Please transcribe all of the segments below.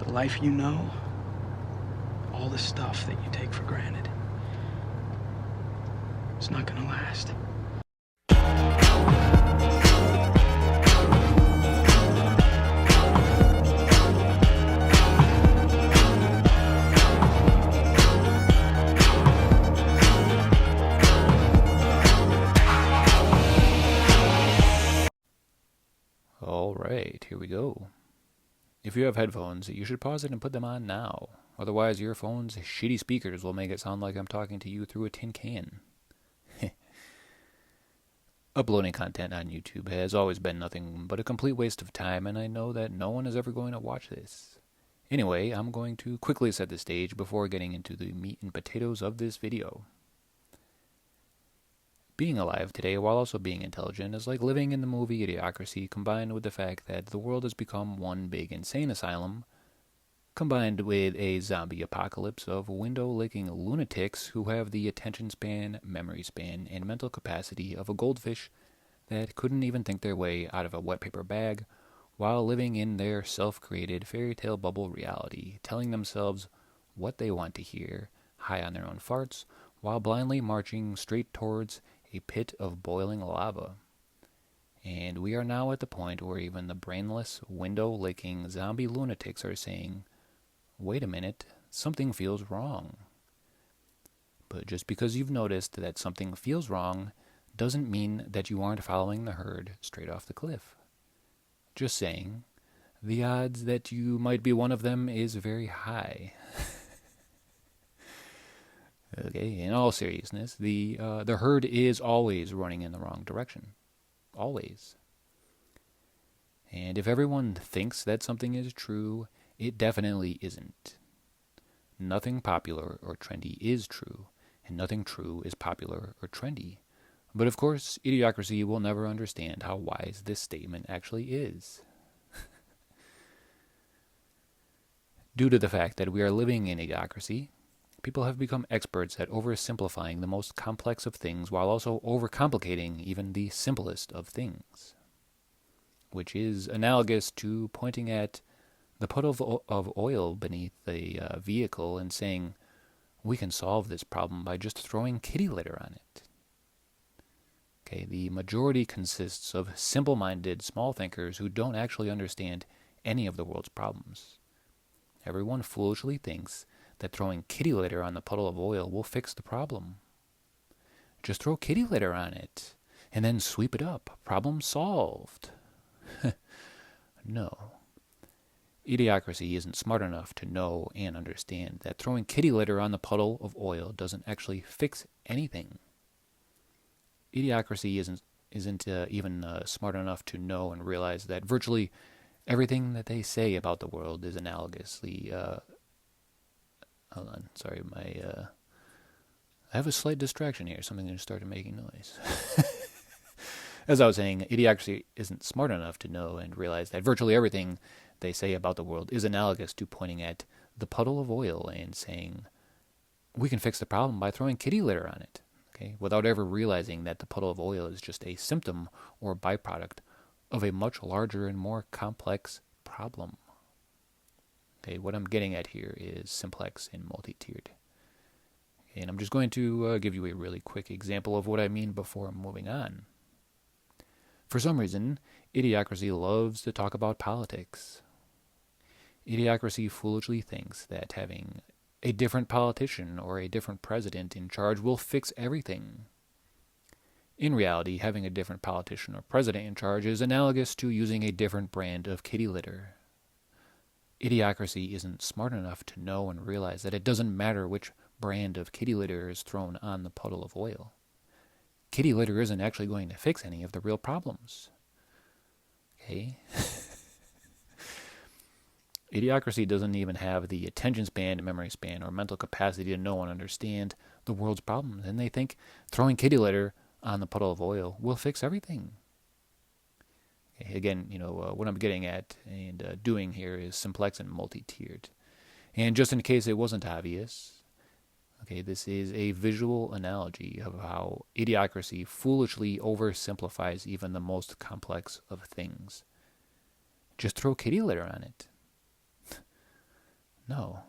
The life you know, all the stuff that you take for granted, it's not gonna last. Alright, here we go. If you have headphones, you should pause it and put them on now. Otherwise, your phone's shitty speakers will make it sound like I'm talking to you through a tin can. Uploading content on YouTube has always been nothing but a complete waste of time, and I know that no one is ever going to watch this. Anyway, I'm going to quickly set the stage before getting into the meat and potatoes of this video. Being alive today while also being intelligent is like living in the movie Idiocracy, combined with the fact that the world has become one big insane asylum, combined with a zombie apocalypse of window-licking lunatics who have the attention span, memory span, and mental capacity of a goldfish that couldn't even think their way out of a wet paper bag while living in their self-created fairy tale bubble reality, telling themselves what they want to hear, high on their own farts, while blindly marching straight towards a pit of boiling lava. And we are now at the point where even the brainless, window-licking zombie lunatics are saying, wait a minute, something feels wrong. But just because you've noticed that something feels wrong doesn't mean that you aren't following the herd straight off the cliff. Just saying, the odds that you might be one of them is very high. Okay, in all seriousness, the herd is always running in the wrong direction. Always. And if everyone thinks that something is true, it definitely isn't. Nothing popular or trendy is true, and nothing true is popular or trendy. But of course, Idiocracy will never understand how wise this statement actually is. Due to the fact that we are living in Idiocracy, people have become experts at oversimplifying the most complex of things while also overcomplicating even the simplest of things. Which is analogous to pointing at the puddle of oil beneath the vehicle and saying, we can solve this problem by just throwing kitty litter on it. Okay, the majority consists of simple-minded, small thinkers who don't actually understand any of the world's problems. Everyone foolishly thinks that throwing kitty litter on the puddle of oil will fix the problem. Just throw kitty litter on it, and then sweep it up. Problem solved. No. Idiocracy isn't smart enough to know and understand that throwing kitty litter on the puddle of oil doesn't actually fix anything. Idiocracy isn't even smart enough to know and realize that virtually everything that they say about the world is analogously hold on, sorry, I have a slight distraction here. Something just started making noise. As I was saying, Idiocracy isn't smart enough to know and realize that virtually everything they say about the world is analogous to pointing at the puddle of oil and saying, we can fix the problem by throwing kitty litter on it, okay, without ever realizing that the puddle of oil is just a symptom or byproduct of a much larger and more complex problem. Okay, what I'm getting at here is simplex and multi-tiered. Okay, and I'm just going to give you a really quick example of what I mean before moving on. For some reason, Idiocracy loves to talk about politics. Idiocracy foolishly thinks that having a different politician or a different president in charge will fix everything. In reality, having a different politician or president in charge is analogous to using a different brand of kitty litter. Idiocracy isn't smart enough to know and realize that it doesn't matter which brand of kitty litter is thrown on the puddle of oil. Kitty litter isn't actually going to fix any of the real problems. Okay? Idiocracy doesn't even have the attention span, memory span, or mental capacity to know and understand the world's problems, and they think throwing kitty litter on the puddle of oil will fix everything. Okay, again, what I'm getting at and doing here is simplex and multi-tiered. And just in case it wasn't obvious, okay, this is a visual analogy of how Idiocracy foolishly oversimplifies even the most complex of things. Just throw kitty litter on it. No.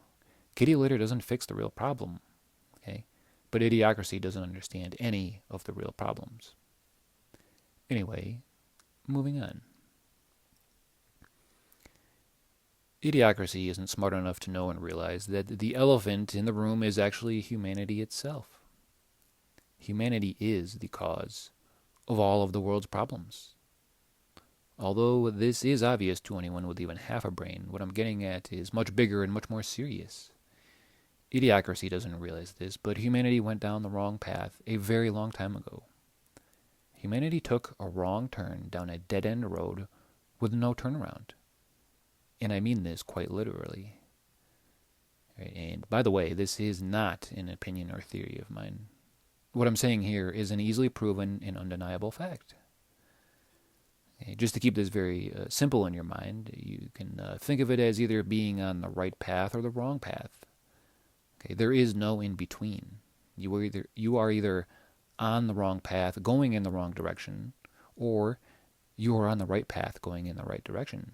Kitty litter doesn't fix the real problem. Okay? But Idiocracy doesn't understand any of the real problems. Anyway, moving on. Idiocracy isn't smart enough to know and realize that the elephant in the room is actually humanity itself. Humanity is the cause of all of the world's problems. Although this is obvious to anyone with even half a brain, what I'm getting at is much bigger and much more serious. Idiocracy doesn't realize this, but humanity went down the wrong path a very long time ago. Humanity took a wrong turn down a dead-end road with no turnaround. And I mean this quite literally. Right, and by the way, this is not an opinion or theory of mine. What I'm saying here is an easily proven and undeniable fact. Okay, just to keep this very simple in your mind, you can think of it as either being on the right path or the wrong path. Okay, there is no in between. You are either on the wrong path, going in the wrong direction, or you are on the right path, going in the right direction.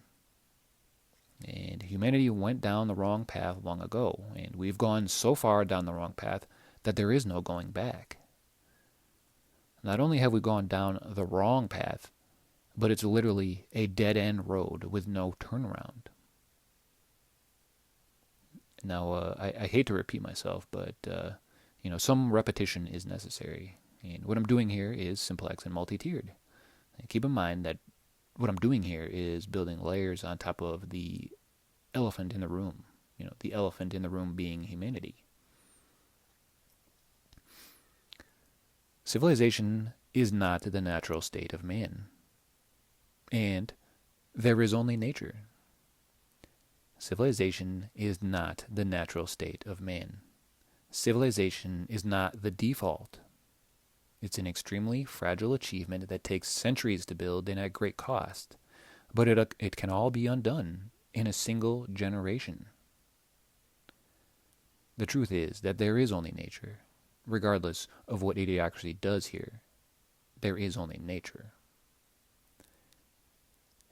And humanity went down the wrong path long ago, and we've gone so far down the wrong path that there is no going back. Not only have we gone down the wrong path, but it's literally a dead-end road with no turnaround. Now, I hate to repeat myself, but some repetition is necessary. And what I'm doing here is simplex and multi-tiered. And keep in mind that what I'm doing here is building layers on top of the elephant in the room. The elephant in the room being humanity. Civilization is not the natural state of man. And there is only nature. Civilization is not the natural state of man. Civilization is not the default. It's an extremely fragile achievement that takes centuries to build and at great cost. But it can all be undone in a single generation. The truth is that there is only nature. Regardless of what Idiocracy does here, there is only nature.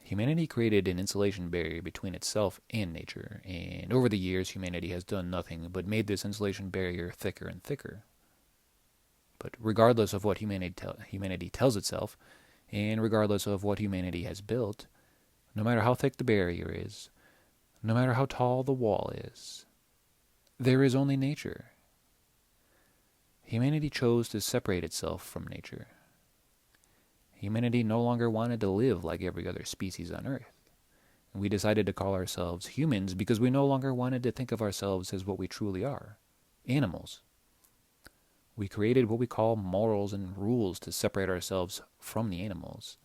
Humanity created an insulation barrier between itself and nature, and over the years humanity has done nothing but made this insulation barrier thicker and thicker. But regardless of what humanity tells itself, and regardless of what humanity has built, no matter how thick the barrier is, no matter how tall the wall is, there is only nature. Humanity chose to separate itself from nature. Humanity no longer wanted to live like every other species on Earth. We decided to call ourselves humans because we no longer wanted to think of ourselves as what we truly are, animals. We created what we call morals and rules to separate ourselves from the animals.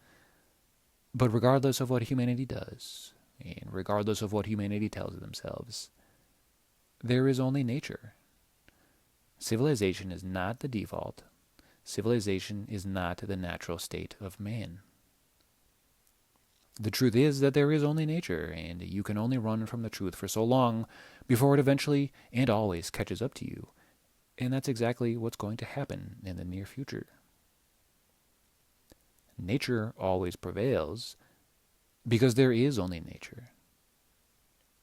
But regardless of what humanity does, and regardless of what humanity tells themselves, there is only nature. Civilization is not the default. Civilization is not the natural state of man. The truth is that there is only nature, and you can only run from the truth for so long before it eventually and always catches up to you. And that's exactly what's going to happen in the near future. Nature always prevails because there is only nature.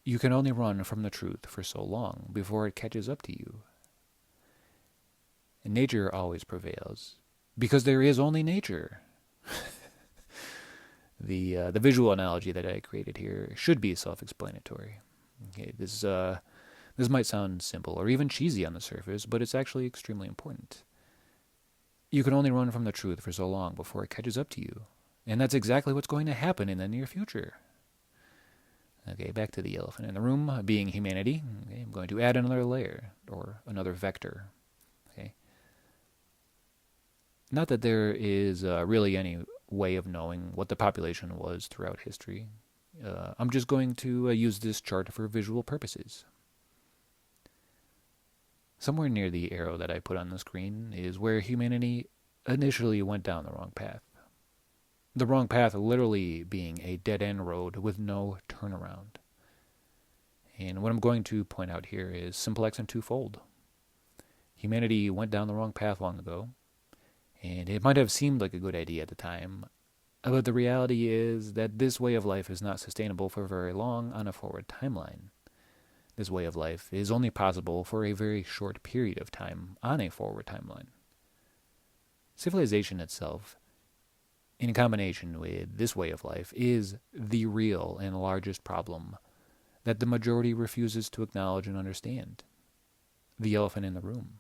You can only run from the truth for so long before it catches up to you. And nature always prevails because there is only nature. The visual analogy that I created here should be self-explanatory. Okay, this might sound simple or even cheesy on the surface, but it's actually extremely important. You can only run from the truth for so long before it catches up to you. And that's exactly what's going to happen in the near future. Okay, back to the elephant in the room, being humanity. Okay, I'm going to add another layer, or another vector. Okay. Not that there is really any way of knowing what the population was throughout history. I'm just going to use this chart for visual purposes. Somewhere near the arrow that I put on the screen is where humanity initially went down the wrong path. The wrong path literally being a dead-end road with no turnaround. And what I'm going to point out here is simplex and twofold. Humanity went down the wrong path long ago, and it might have seemed like a good idea at the time, but the reality is that this way of life is not sustainable for very long on a forward timeline. this way of life is only possible for a very short period of time on a forward timeline. Civilization itself, in combination with this way of life, is the real and largest problem that the majority refuses to acknowledge and understand. The elephant in the room.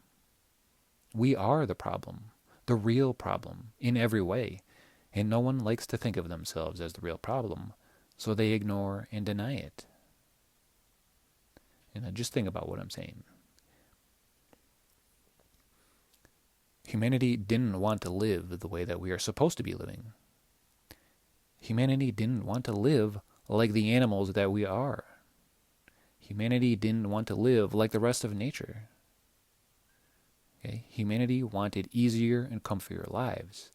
We are the problem, the real problem, in every way, and no one likes to think of themselves as the real problem, so they ignore and deny it. And just think about what I'm saying. Humanity didn't want to live the way that we are supposed to be living. Humanity didn't want to live like the animals that we are. Humanity didn't want to live like the rest of nature. Okay? Humanity wanted easier and comfier lives.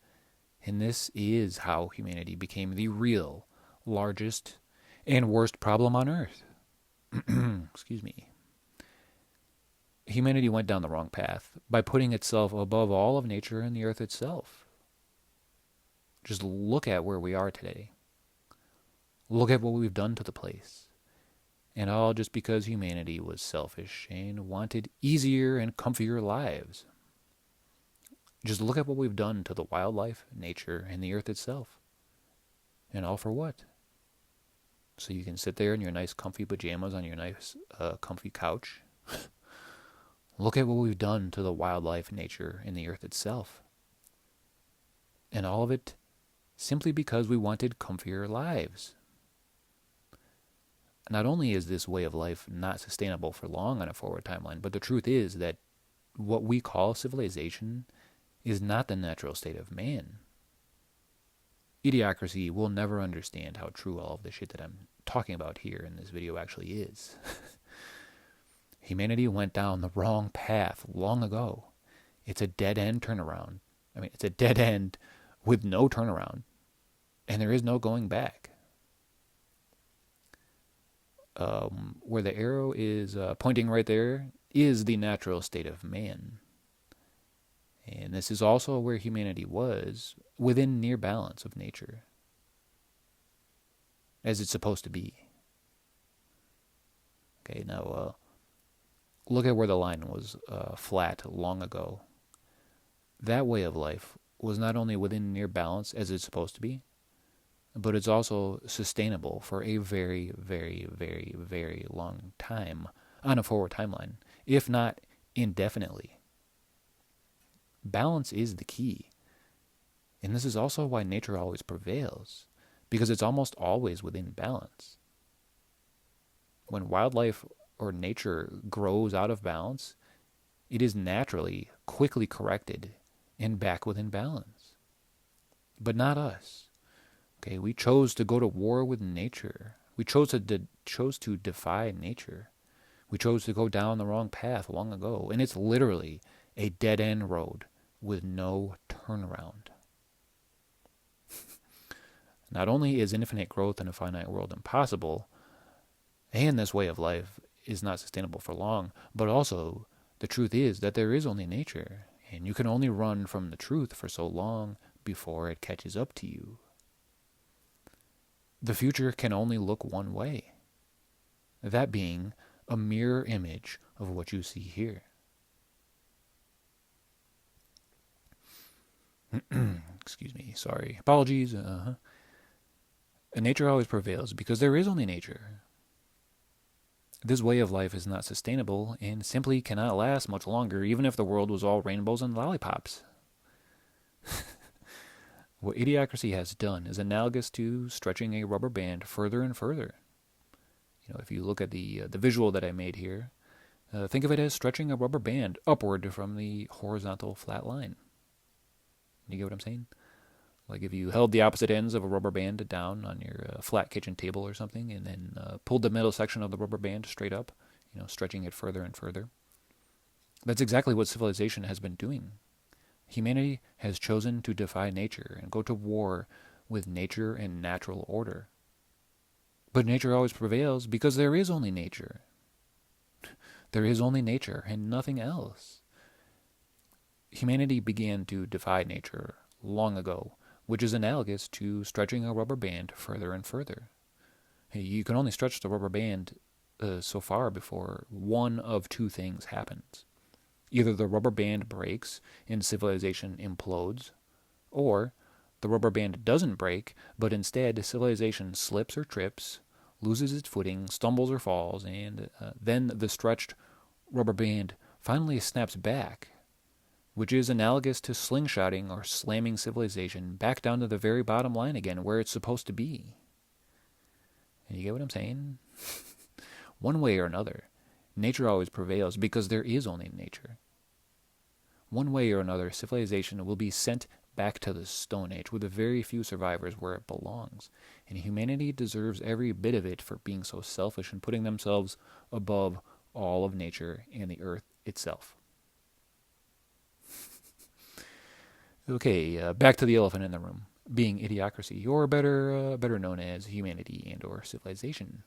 And this is how humanity became the real, largest, and worst problem on Earth. Excuse me. Humanity went down the wrong path by putting itself above all of nature and the Earth itself. Just look at where we are today. Look at what we've done to the place. And all just because humanity was selfish and wanted easier and comfier lives. Just look at what we've done to the wildlife, nature, and the Earth itself. And all for what? So you can sit there in your nice comfy pajamas on your nice comfy couch. Look at what we've done to the wildlife, nature, and the Earth itself. And all of it simply because we wanted comfier lives. Not only is this way of life not sustainable for long on a forward timeline, but the truth is that what we call civilization is not the natural state of man. Idiocracy will never understand how true all of the shit that I'm talking about here in this video actually is. Humanity went down the wrong path long ago. It's a dead-end turnaround. I mean, it's a dead end with no turnaround. And there is no going back. Where the arrow is pointing right there is the natural state of man. And this is also where humanity was, within near balance of nature, as it's supposed to be. Okay, now look at where the line was flat long ago. That way of life was not only within near balance as it's supposed to be, but it's also sustainable for a very, very, very, very long time on a forward timeline, if not indefinitely. Balance is the key. And this is also why nature always prevails, because it's almost always within balance. When wildlife or nature grows out of balance, it is naturally, quickly corrected and back within balance. But not us. Okay, we chose to go to war with nature. We chose to defy nature. We chose to go down the wrong path long ago, and it's literally a dead-end road with no turnaround. Not only is infinite growth in a finite world impossible, and this way of life is not sustainable for long, but also the truth is that there is only nature, and you can only run from the truth for so long before it catches up to you. The future can only look one way, that being a mirror image of what you see here. Excuse me, sorry. Apologies. And nature always prevails because there is only nature. This way of life is not sustainable and simply cannot last much longer, even if the world was all rainbows and lollipops. What Idiocracy has done is analogous to stretching a rubber band further and further. You know, if you look at the visual that I made here, think of it as stretching a rubber band upward from the horizontal flat line. You get what I'm saying? Like if you held the opposite ends of a rubber band down on your flat kitchen table or something, and then pulled the middle section of the rubber band straight up, you know, stretching it further and further. That's exactly what civilization has been doing. Humanity has chosen to defy nature and go to war with nature and natural order. But nature always prevails because there is only nature. There is only nature and nothing else. Humanity began to defy nature long ago, which is analogous to stretching a rubber band further and further. You can only stretch the rubber band so far before one of two things happens. Either the rubber band breaks and civilization implodes, or the rubber band doesn't break, but instead civilization slips or trips, loses its footing, stumbles or falls, and then the stretched rubber band finally snaps back, which is analogous to slingshotting or slamming civilization back down to the very bottom line again, where it's supposed to be. And you get what I'm saying? One way or another, nature always prevails because there is only nature. One way or another, civilization will be sent back to the Stone Age with a very few survivors where it belongs, and humanity deserves every bit of it for being so selfish and putting themselves above all of nature and the earth itself. Okay, back to the elephant in the room, being idiocracy, or better known as humanity and or civilization.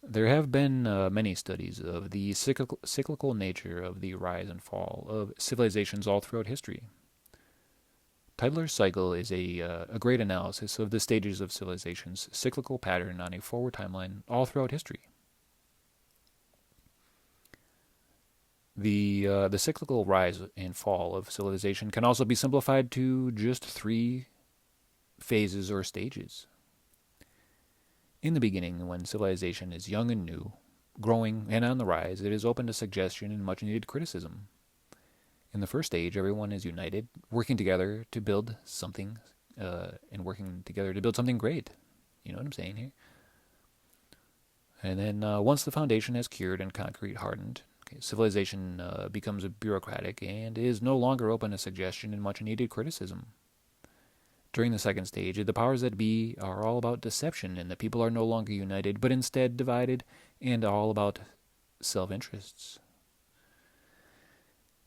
There have been many studies of the cyclical nature of the rise and fall of civilizations all throughout history. Tytler's cycle is a great analysis of the stages of civilization's cyclical pattern on a forward timeline all throughout history. The cyclical rise and fall of civilization can also be simplified to just 3 phases or stages. In the beginning, when civilization is young and new, growing and on the rise, it is open to suggestion and much-needed criticism. In the first stage, everyone is united, working together to build something, and working together to build something great. You know what I'm saying here? And then once the foundation has cured and concrete hardened, civilization becomes bureaucratic and is no longer open to suggestion and much-needed criticism. During the second stage, the powers that be are all about deception, and the people are no longer united, but instead divided and all about self-interests.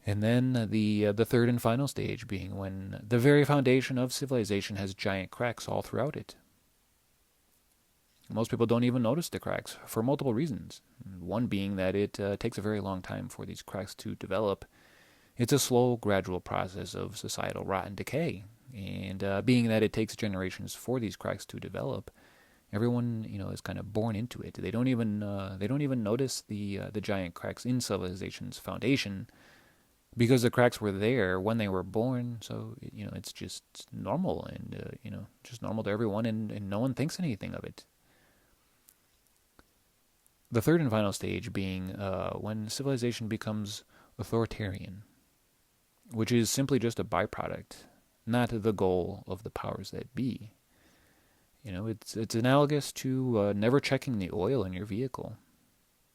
And then the third and final stage being when the very foundation of civilization has giant cracks all throughout it. Most people don't even notice the cracks for multiple reasons. One being that it takes a very long time for these cracks to develop. It's a slow, gradual process of societal rot and decay. And being that it takes generations for these cracks to develop, everyone is kind of born into it. They don't even notice the giant cracks in civilization's foundation because the cracks were there when they were born. So it's just normal and just normal to everyone, and no one thinks anything of it. The third and final stage being when civilization becomes authoritarian, which is simply just a byproduct, not the goal of the powers that be. It's analogous to never checking the oil in your vehicle.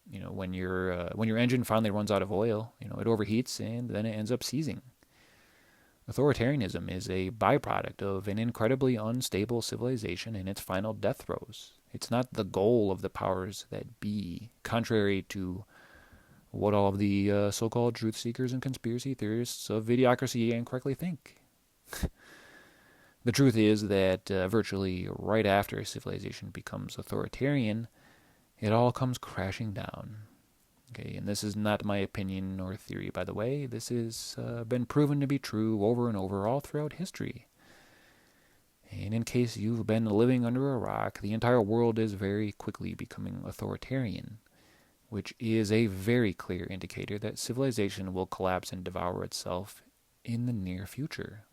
When your engine finally runs out of oil, it overheats and then it ends up seizing. Authoritarianism is a byproduct of an incredibly unstable civilization in its final death throes. It's not the goal of the powers that be, contrary to what all of the so-called truth seekers and conspiracy theorists of Idiocracy incorrectly think. The truth is that virtually right after civilization becomes authoritarian, it all comes crashing down. Okay, and this is not my opinion or theory, by the way. This has been proven to be true over and over all throughout history. And in case you've been living under a rock, the entire world is very quickly becoming authoritarian, which is a very clear indicator that civilization will collapse and devour itself in the near future.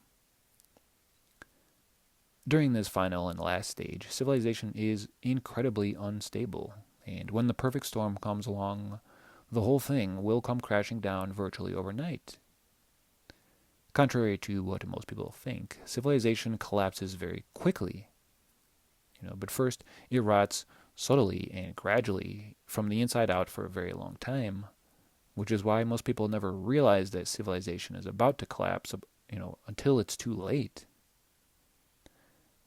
During this final and last stage, civilization is incredibly unstable, and when the perfect storm comes along, the whole thing will come crashing down virtually overnight. Contrary to what most people think, civilization collapses very quickly. But first, it rots subtly and gradually from the inside out for a very long time, which is why most people never realize that civilization is about to collapse, until it's too late.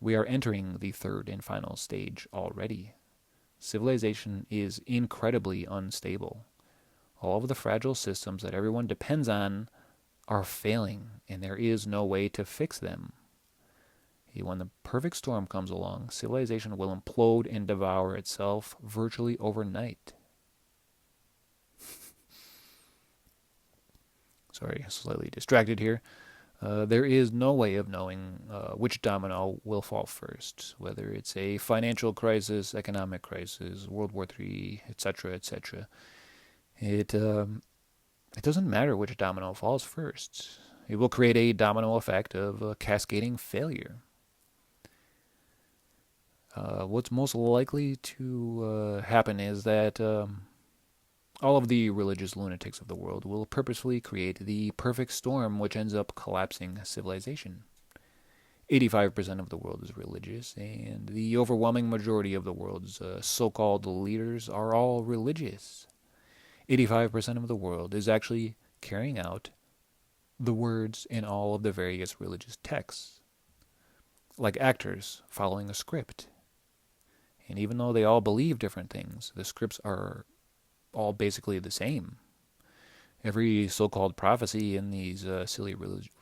We are entering the third and final stage already. Civilization is incredibly unstable. All of the fragile systems that everyone depends on are failing, and there is no way to fix them. When the perfect storm comes along, civilization will implode and devour itself virtually overnight. Sorry, slightly distracted here. There is no way of knowing which domino will fall first, whether it's a financial crisis, economic crisis, World War III, etc., etc. It doesn't matter which domino falls first. It will create a domino effect of cascading failure. What's most likely to happen is that all of the religious lunatics of the world will purposefully create the perfect storm which ends up collapsing civilization. 85% of the world is religious, and the overwhelming majority of the world's so-called leaders are all religious. 85% of the world is actually carrying out the words in all of the various religious texts, like actors following a script. And even though they all believe different things, the scripts are all basically the same. Every so-called prophecy in these silly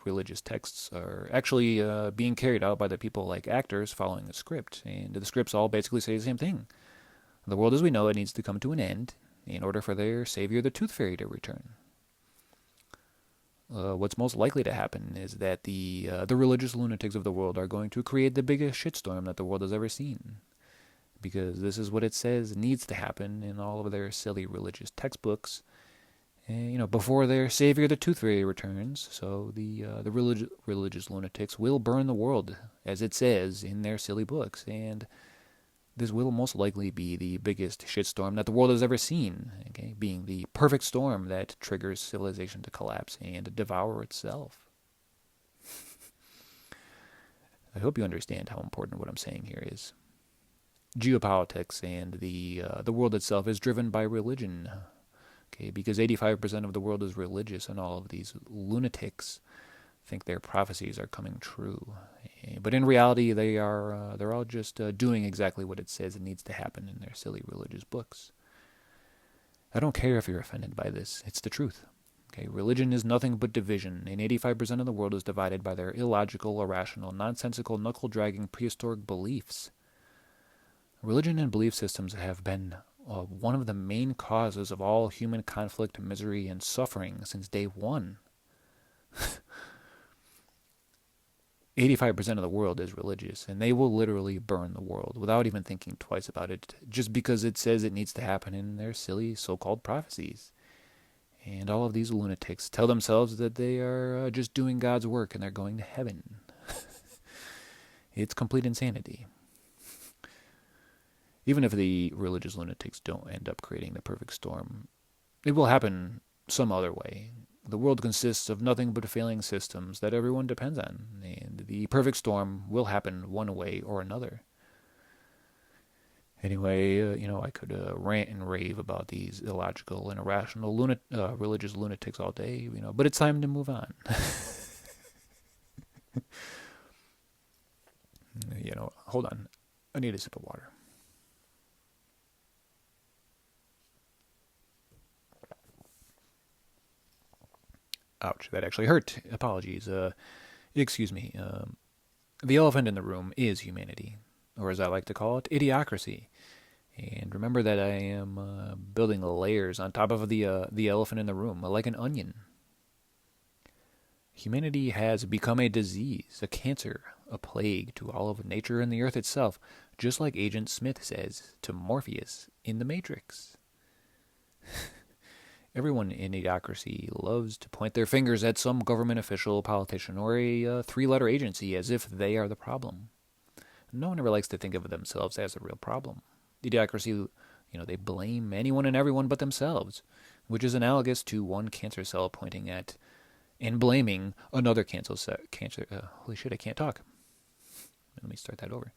religious texts are actually being carried out by the people like actors following a script, and the scripts all basically say the same thing. The world as we know it needs to come to an end in order for their savior, the Tooth Fairy, to return. What's most likely to happen is that the religious lunatics of the world are going to create the biggest shitstorm that the world has ever seen, because this is what it says needs to happen in all of their silly religious textbooks. And, before their savior, the Tooth Fairy, returns. So the religious lunatics will burn the world, as it says in their silly books, and this will most likely be the biggest shitstorm that the world has ever seen, okay? Being the perfect storm that triggers civilization to collapse and devour itself. I hope you understand how important what I'm saying here is. Geopolitics and the world itself is driven by religion, okay? Because 85% of the world is religious, and all of these lunatics think their prophecies are coming true. But in reality, they're all just doing exactly what it says it needs to happen in their silly religious books. I don't care if you're offended by this. It's the truth. Okay, religion is nothing but division, and 85% of the world is divided by their illogical, irrational, nonsensical, knuckle-dragging, prehistoric beliefs. Religion and belief systems have been one of the main causes of all human conflict, misery, and suffering since day one. 85% of the world is religious, and they will literally burn the world without even thinking twice about it, just because it says it needs to happen in their silly so-called prophecies. And all of these lunatics tell themselves that they are just doing God's work and they're going to heaven. It's complete insanity. Even if the religious lunatics don't end up creating the perfect storm, it will happen some other way. The world consists of nothing but failing systems that everyone depends on, and the perfect storm will happen one way or another. Anyway, I could rant and rave about these illogical and irrational religious lunatics all day, but it's time to move on. Hold on. I need a sip of water. Ouch, that actually hurt. Apologies. Excuse me. The elephant in the room is humanity, or as I like to call it, idiocracy. And remember that I am building layers on top of the elephant in the room, like an onion. Humanity has become a disease, a cancer, a plague to all of nature and the earth itself, just like Agent Smith says to Morpheus in The Matrix. Everyone in Idiocracy loves to point their fingers at some government official, politician, or a three-letter agency as if they are the problem. No one ever likes to think of themselves as a real problem. Idiocracy, they blame anyone and everyone but themselves, which is analogous to one cancer cell pointing at and blaming another cancer. Holy shit, I can't talk. Let me start that over.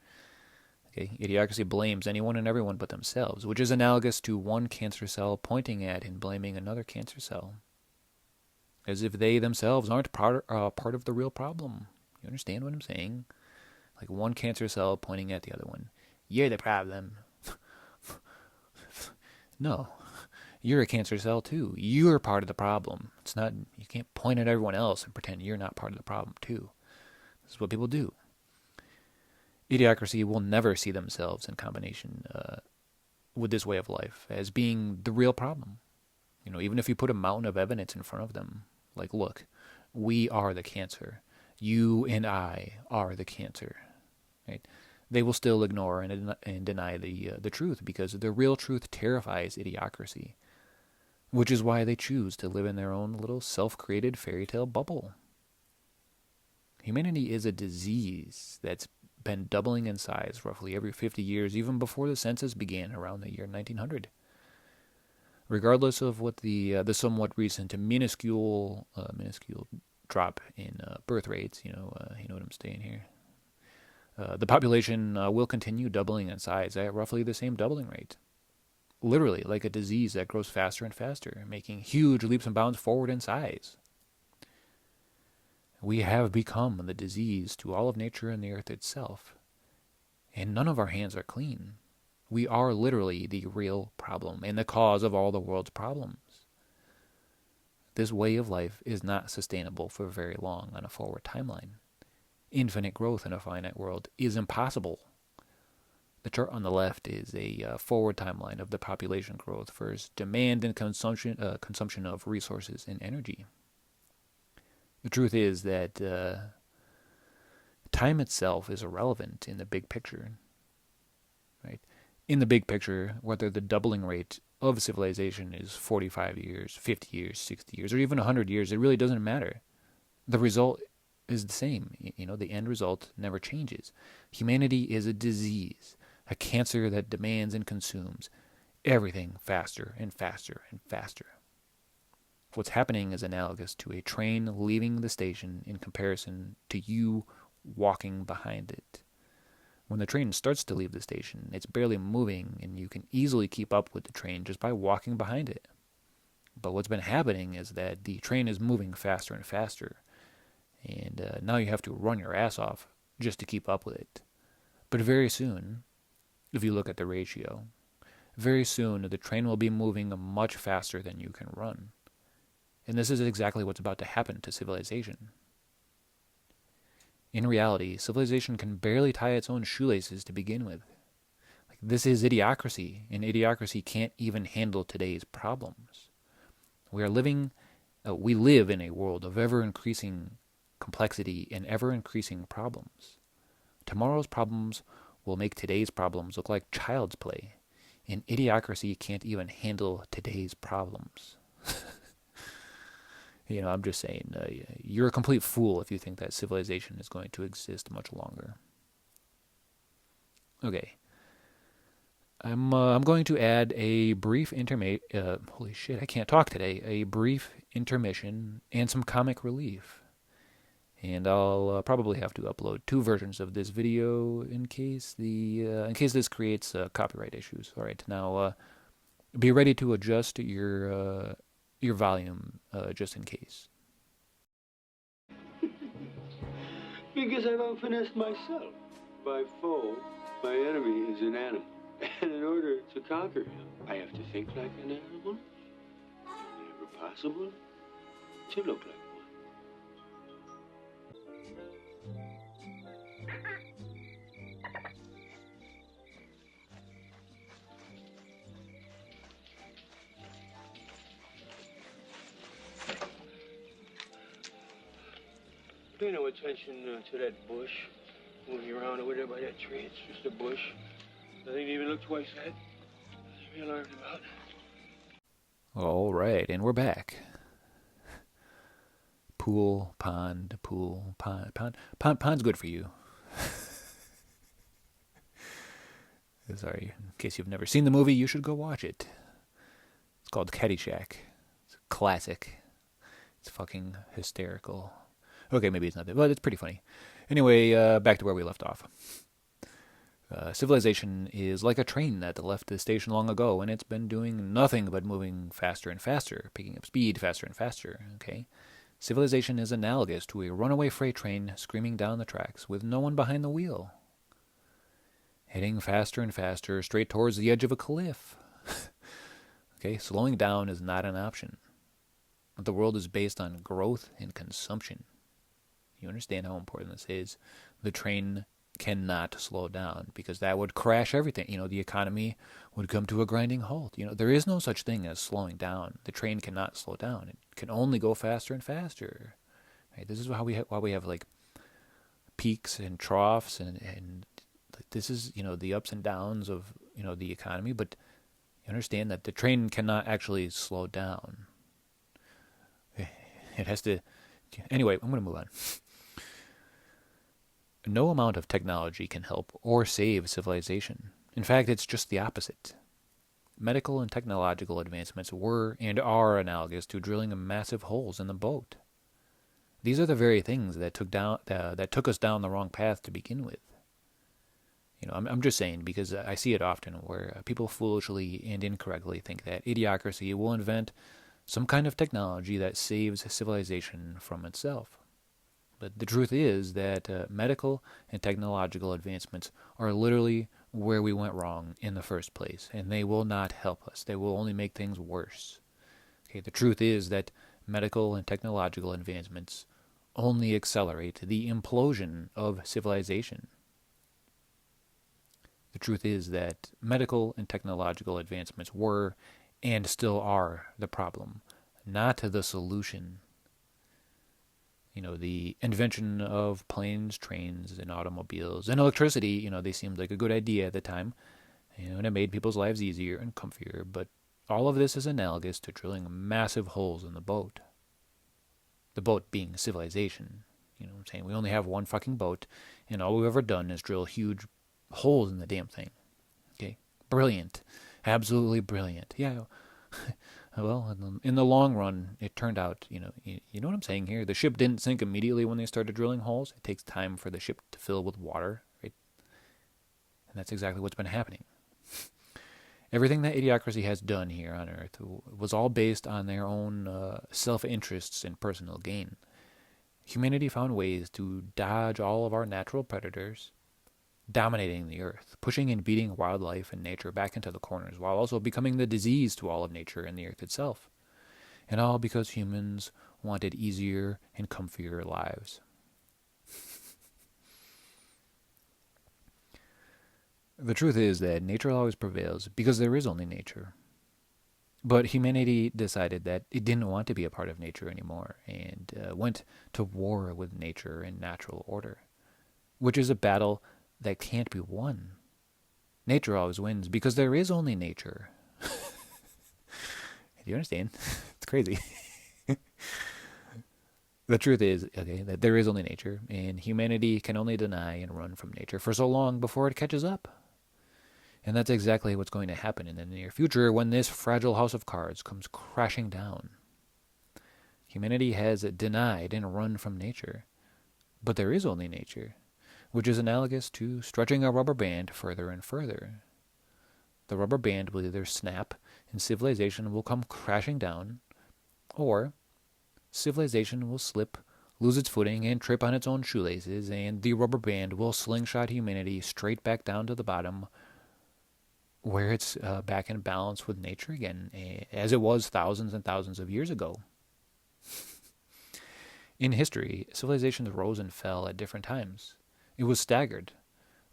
Okay, Idiocracy blames anyone and everyone but themselves, which is analogous to one cancer cell pointing at and blaming another cancer cell, as if they themselves aren't part of the real problem. You understand what I'm saying? Like one cancer cell pointing at the other one. You're the problem. No, you're a cancer cell too. You're part of the problem. It's not. You can't point at everyone else and pretend you're not part of the problem too. This is what people do. Idiocracy will never see themselves in combination with this way of life as being the real problem. Even if you put a mountain of evidence in front of them, like, look, we are the cancer. You and I are the cancer, right? They will still ignore and deny the truth because the real truth terrifies idiocracy, which is why they choose to live in their own little self-created fairy tale bubble. Humanity is a disease that's been doubling in size roughly every 50 years, even before the census began around the year 1900. Regardless of what the somewhat recent minuscule drop in birth rates, you know what I'm saying here. The population will continue doubling in size at roughly the same doubling rate. Literally, like a disease that grows faster and faster, making huge leaps and bounds forward in size. We have become the disease to all of nature and the earth itself. And none of our hands are clean. We are literally the real problem and the cause of all the world's problems. This way of life is not sustainable for very long on a forward timeline. Infinite growth in a finite world is impossible. The chart on the left is a forward timeline of the population growth versus demand and consumption of resources and energy. The truth is that time itself is irrelevant in the big picture, right? In the big picture, whether the doubling rate of civilization is 45 years, 50 years, 60 years, or even 100 years, it really doesn't matter. The result is the same. The end result never changes. Humanity is a disease, a cancer that demands and consumes everything faster and faster and faster. What's happening is analogous to a train leaving the station in comparison to you walking behind it. When the train starts to leave the station, it's barely moving, and you can easily keep up with the train just by walking behind it. But what's been happening is that the train is moving faster and faster, and now you have to run your ass off just to keep up with it. But very soon, if you look at the ratio, very soon the train will be moving much faster than you can run. And this is exactly what's about to happen to civilization. In reality, civilization can barely tie its own shoelaces to begin with. This is idiocracy, and idiocracy can't even handle today's problems. We live in a world of ever-increasing complexity and ever-increasing problems. Tomorrow's problems will make today's problems look like child's play, and idiocracy can't even handle today's problems. I'm just saying, you're a complete fool if you think that civilization is going to exist much longer. Okay. I'm going to add a brief holy shit, I can't talk today. A brief intermission and some comic relief. And I'll probably have to upload 2 versions of this video in case this creates copyright issues. All right, now be ready to adjust your volume just in case. Because I've outfinessed myself. By foe, my enemy is an animal. And in order to conquer him, I have to think like an animal. It's only ever possible to look like one. Pay no attention to that bush moving around over there by that tree. It's just a bush. Nothing to even look twice at. Nothing to be alarmed about. All right, and we're back. Pool, pond. Pond's good for you. Sorry, in case you've never seen the movie, you should go watch it. It's called Caddy Shack. It's a classic. It's fucking hysterical. Okay, maybe it's not that, but it's pretty funny. Anyway, back to where we left off. Civilization is like a train that left the station long ago, and it's been doing nothing but moving faster and faster, picking up speed faster and faster, okay? Civilization is analogous to a runaway freight train screaming down the tracks with no one behind the wheel. Heading faster and faster, straight towards the edge of a cliff. Okay, slowing down is not an option. The world is based on growth and consumption. You understand how important this is. The train cannot slow down because that would crash everything. The economy would come to a grinding halt. There is no such thing as slowing down. The train cannot slow down. It can only go faster and faster. Right? This is why we have like peaks and troughs, and this is, the ups and downs of, the economy, but you understand that the train cannot actually slow down. It has to... Anyway, I'm going to move on. No amount of technology can help or save civilization. In fact, it's just the opposite. Medical and technological advancements were and are analogous to drilling massive holes in the boat. These are the very things that took us down the wrong path to begin with. I'm just saying, because I see it often where people foolishly and incorrectly think that Idiocracy will invent some kind of technology that saves civilization from itself. But the truth is that medical and technological advancements are literally where we went wrong in the first place, and they will not help us. They will only make things worse. Okay, the truth is that medical and technological advancements only accelerate the implosion of civilization. The truth is that medical and technological advancements were and still are the problem, not the solution. The invention of planes, trains, and automobiles, and electricity, they seemed like a good idea at the time, and it made people's lives easier and comfier, but all of this is analogous to drilling massive holes in the boat. The boat being civilization. You know what I'm saying? We only have one fucking boat, and all we've ever done is drill huge holes in the damn thing. Okay? Brilliant. Absolutely brilliant. Yeah. Well, in the long run, it turned out, you know what I'm saying here? The ship didn't sink immediately when they started drilling holes. It takes time for the ship to fill with water, right? And that's exactly what's been happening. Everything that Idiocracy has done here on Earth was all based on their own self-interests and personal gain. Humanity found ways to dodge all of our natural predators, dominating the Earth, pushing and beating wildlife and nature back into the corners, while also becoming the disease to all of nature and the Earth itself. And all because humans wanted easier and comfier lives. The truth is that nature always prevails because there is only nature. But humanity decided that it didn't want to be a part of nature anymore and went to war with nature and natural order, which is a battle that can't be won. Nature always wins because there is only nature. Do you understand? It's crazy. The truth is, that there is only nature, and humanity can only deny and run from nature for so long before it catches up. And that's exactly what's going to happen in the near future when this fragile house of cards comes crashing down. Humanity has denied and run from nature, but there is only nature, which is analogous to stretching a rubber band further and further. The rubber band will either snap and civilization will come crashing down, or civilization will slip, lose its footing, and trip on its own shoelaces, and the rubber band will slingshot humanity straight back down to the bottom, where it's back in balance with nature again, as it was thousands and thousands of years ago. In history, civilizations rose and fell at different times. It was staggered.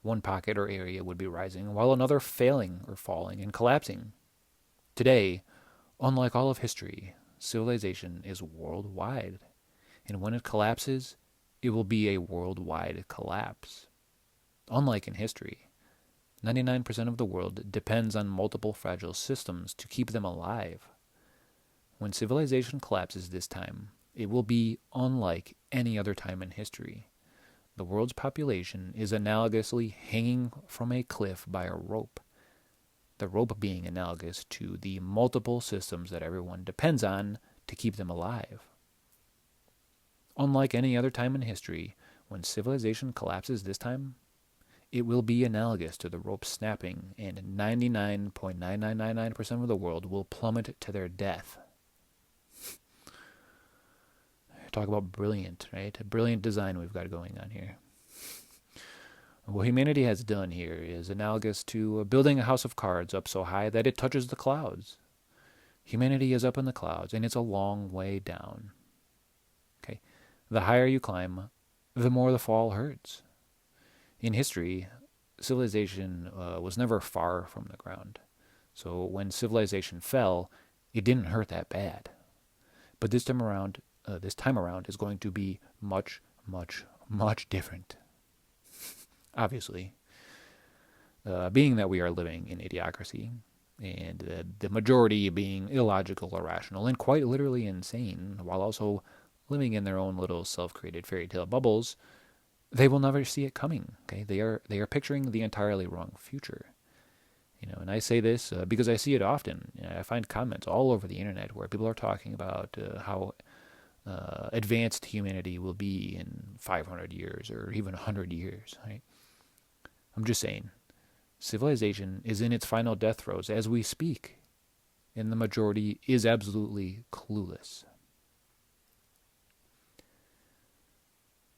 One pocket or area would be rising, while another failing or falling and collapsing. Today, unlike all of history, civilization is worldwide, and when it collapses, it will be a worldwide collapse. Unlike in history, 99% of the world depends on multiple fragile systems to keep them alive. When civilization collapses this time, it will be unlike any other time in history. The world's population is analogously hanging from a cliff by a rope, the rope being analogous to the multiple systems that everyone depends on to keep them alive. Unlike any other time in history, when civilization collapses this time, it will be analogous to the rope snapping, and 99.9999% of the world will plummet to their death. Talk about brilliant, right? A brilliant design we've got going on here. What humanity has done here is analogous to building a house of cards up so high that it touches the clouds. Humanity is up in the clouds, and it's a long way down. Okay, the higher you climb, the more the fall hurts. In history, civilization was never far from the ground. So when civilization fell, it didn't hurt that bad. But this time around is going to be much, much, much different. Obviously, being that we are living in idiocracy, and the majority being illogical, irrational, and quite literally insane, while also living in their own little self-created fairy tale bubbles, they will never see it coming. Okay, they are picturing the entirely wrong future. And I say this because I see it often. I find comments all over the internet where people are talking about how advanced humanity will be in 500 years or even 100 years. Right? I'm just saying, civilization is in its final death throes as we speak, and the majority is absolutely clueless.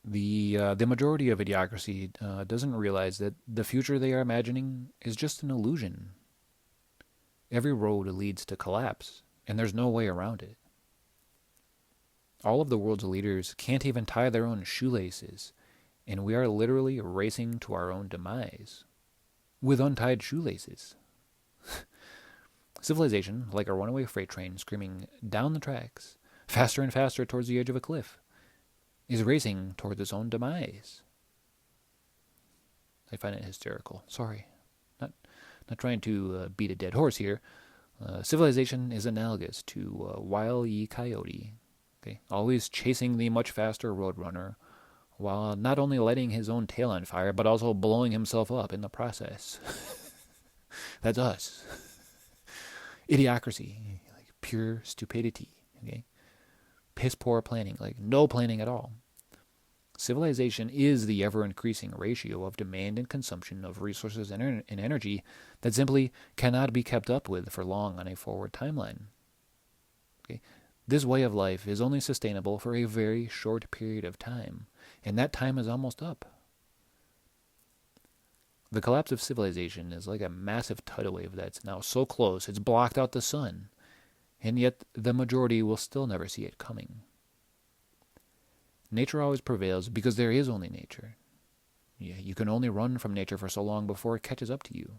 The majority of Idiocracy doesn't realize that the future they are imagining is just an illusion. Every road leads to collapse, and there's no way around it. All of the world's leaders can't even tie their own shoelaces, and we are literally racing to our own demise with untied shoelaces. Civilization, like a runaway freight train screaming down the tracks, faster and faster towards the edge of a cliff, is racing towards its own demise. I find it hysterical. Sorry. Not trying to beat a dead horse here. Civilization is analogous to Wile E. Coyote, okay? Always chasing the much faster roadrunner, while not only lighting his own tail on fire, but also blowing himself up in the process. That's us. Idiocracy, like pure stupidity, okay? Piss poor planning, like no planning at all. Civilization is the ever-increasing ratio of demand and consumption of resources and energy that simply cannot be kept up with for long on a forward timeline. Okay? This way of life is only sustainable for a very short period of time, and that time is almost up. The collapse of civilization is like a massive tidal wave that's now so close it's blocked out the sun, and yet the majority will still never see it coming. Nature always prevails because there is only nature. You can only run from nature for so long before it catches up to you.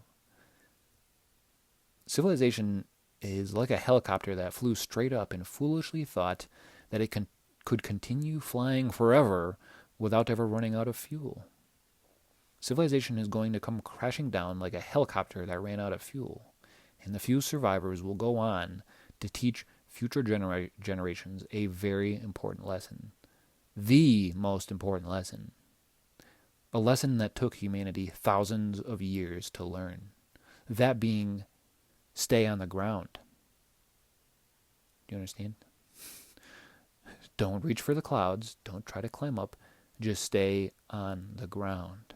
Civilization is like a helicopter that flew straight up and foolishly thought that it could continue flying forever without ever running out of fuel. Civilization is going to come crashing down like a helicopter that ran out of fuel, and the few survivors will go on to teach future generations a very important lesson. The most important lesson. A lesson that took humanity thousands of years to learn. That being, stay on the ground. Do you understand? Don't reach for the clouds. Don't try to climb up. Just stay on the ground.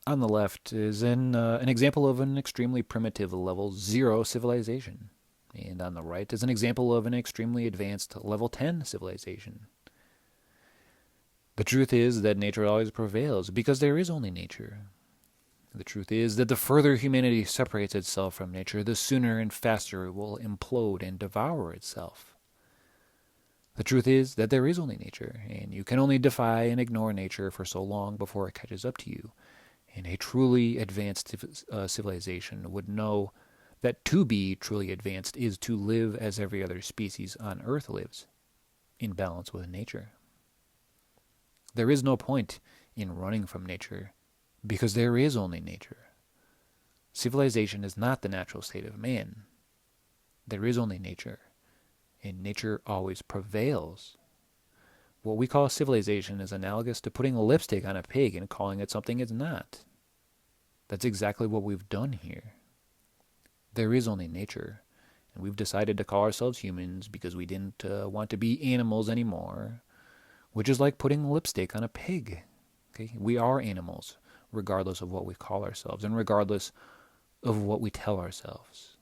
On the left is an example of an extremely primitive level 0 civilization. And on the right is an example of an extremely advanced level 10 civilization. The truth is that nature always prevails because there is only nature. The truth is that the further humanity separates itself from nature, the sooner and faster it will implode and devour itself. The truth is that there is only nature, and you can only defy and ignore nature for so long before it catches up to you. And a truly advanced civilization would know that to be truly advanced is to live as every other species on Earth lives, in balance with nature. There is no point in running from nature, because there is only nature. Civilization is not the natural state of man. There is only nature, and nature always prevails. What we call civilization is analogous to putting lipstick on a pig and calling it something it's not. That's exactly what we've done here. There is only nature, and we've decided to call ourselves humans because we didn't want to be animals anymore, which is like putting lipstick on a pig. Okay? We are animals, regardless of what we call ourselves, and regardless of what we tell ourselves.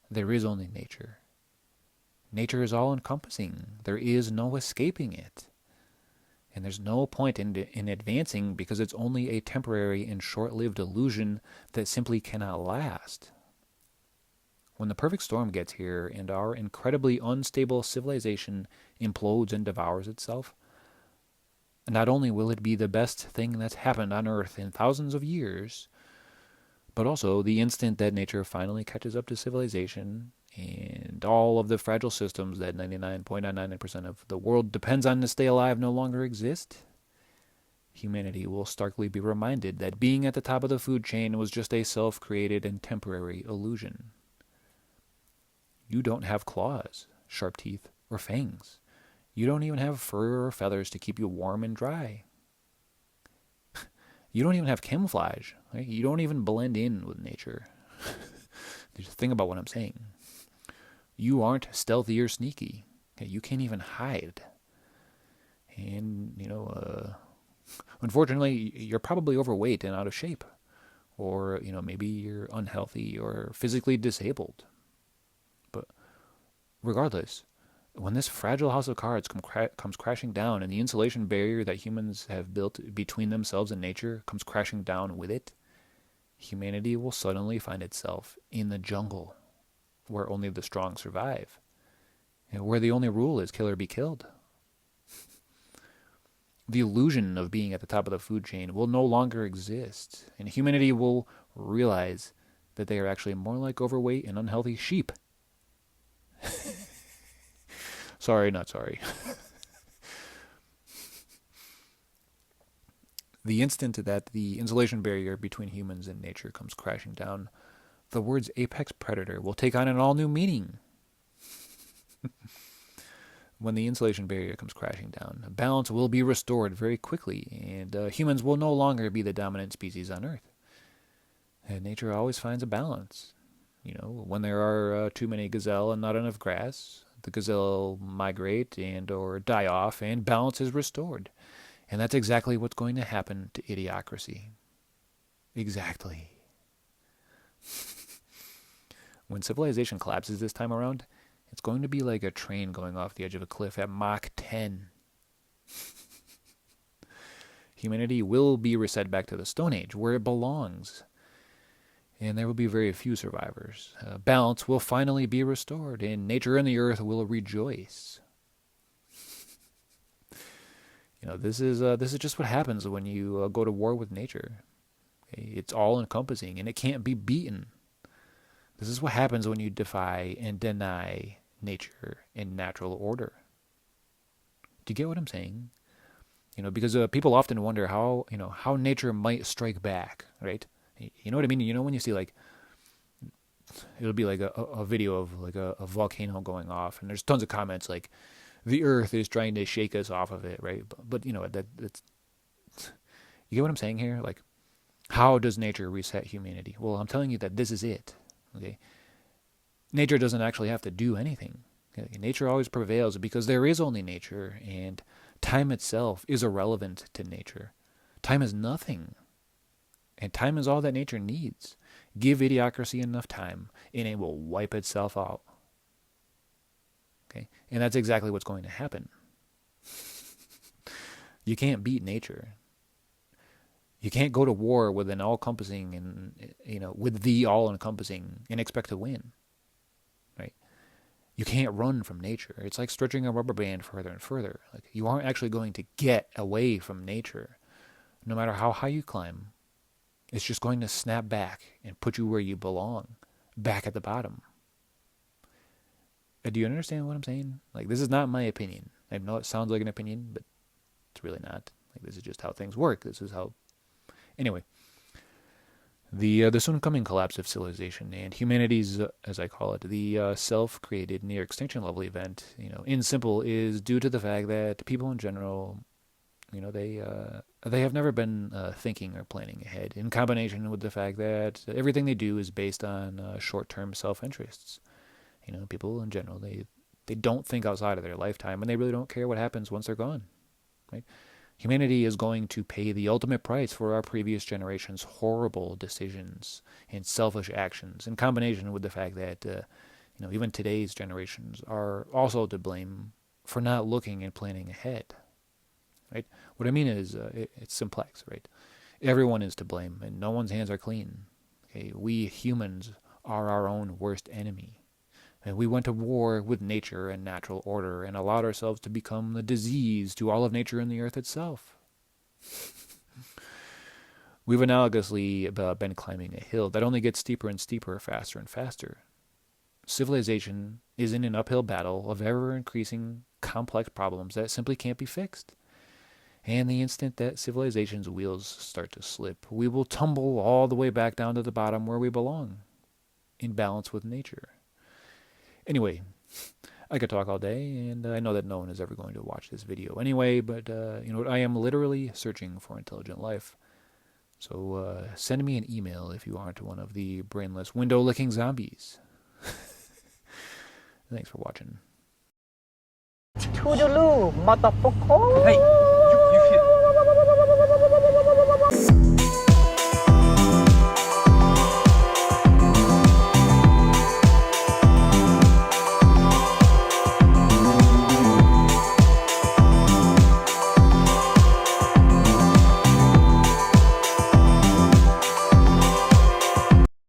There is only nature. Nature is all-encompassing. There is no escaping it. And there's no point in advancing because it's only a temporary and short-lived illusion that simply cannot last. When the perfect storm gets here and our incredibly unstable civilization implodes and devours itself, not only will it be the best thing that's happened on Earth in thousands of years, but also the instant that nature finally catches up to civilization and all of the fragile systems that 99.999% of the world depends on to stay alive no longer exist, humanity will starkly be reminded that being at the top of the food chain was just a self-created and temporary illusion. You don't have claws, sharp teeth, or fangs. You don't even have fur or feathers to keep you warm and dry. You don't even have camouflage. Right? You don't even blend in with nature. Just think about what I'm saying. You aren't stealthy or sneaky. Okay? You can't even hide. And, unfortunately, you're probably overweight and out of shape. Or, maybe you're unhealthy or physically disabled. But regardless, when this fragile house of cards comes crashing down and the insulation barrier that humans have built between themselves and nature comes crashing down with it, humanity will suddenly find itself in the jungle where only the strong survive, and where the only rule is kill or be killed. The illusion of being at the top of the food chain will no longer exist, and humanity will realize that they are actually more like overweight and unhealthy sheep. Sorry, not sorry. The instant that the insulation barrier between humans and nature comes crashing down, the words apex predator will take on an all-new meaning. When the insulation barrier comes crashing down, balance will be restored very quickly, and humans will no longer be the dominant species on Earth. And nature always finds a balance. When there are too many gazelle and not enough grass, the gazelle migrate and or die off, and balance is restored. And that's exactly what's going to happen to Idiocracy. Exactly. When civilization collapses this time around, it's going to be like a train going off the edge of a cliff at Mach 10. Humanity will be reset back to the Stone Age, where it belongs. And there will be very few survivors. Balance will finally be restored, and nature and the earth will rejoice. This is just what happens when you go to war with nature. Okay? It's all-encompassing, and it can't be beaten. This is what happens when you defy and deny nature and natural order. Do you get what I'm saying? Because people often wonder how nature might strike back, right? You know what I mean? When you see it'll be like a video of like a volcano going off, and there's tons of comments like, the earth is trying to shake us off of it, right? But that's, you get what I'm saying here? Like, how does nature reset humanity? Well, I'm telling you that this is it, okay? Nature doesn't actually have to do anything. Okay? Nature always prevails because there is only nature, and time itself is irrelevant to nature. Time is nothing. And time is all that nature needs. Give Idiocracy enough time, and it will wipe itself out. Okay? And that's exactly what's going to happen. You can't beat nature. You can't go to war with an all-encompassing and, with the all-encompassing and expect to win. Right? You can't run from nature. It's like stretching a rubber band further and further. Like, you aren't actually going to get away from nature. No matter how high you climb, it's just going to snap back and put you where you belong, back at the bottom. Do you understand what I'm saying? Like, this is not my opinion. I know it sounds like an opinion, but it's really not. Like, this is just how things work. This is how... Anyway, the soon coming collapse of civilization and humanity's, as I call it, the self-created near extinction level event, in simple, is due to the fact that people in general, they have never been thinking or planning ahead, in combination with the fact that everything they do is based on short-term self-interests. People in general, they don't think outside of their lifetime, and they really don't care what happens once they're gone. Right? Humanity is going to pay the ultimate price for our previous generation's horrible decisions and selfish actions, in combination with the fact that even today's generations are also to blame for not looking and planning ahead. Right? What I mean is, it's simplex, right? Everyone is to blame, and no one's hands are clean. Okay? We humans are our own worst enemy. And we went to war with nature and natural order and allowed ourselves to become the disease to all of nature and the earth itself. We've analogously been climbing a hill that only gets steeper and steeper, faster and faster. civilization is in an uphill battle of ever-increasing complex problems that simply can't be fixed. And the instant that civilization's wheels start to slip, we will tumble all the way back down to the bottom where we belong, in balance with nature. Anyway, I could talk all day, and I know that no one is ever going to watch this video anyway, but you know what? I am literally searching for intelligent life. So send me an email if you aren't one of the brainless window-licking zombies. Thanks for watching. Toodaloo, motherfucker! Hey!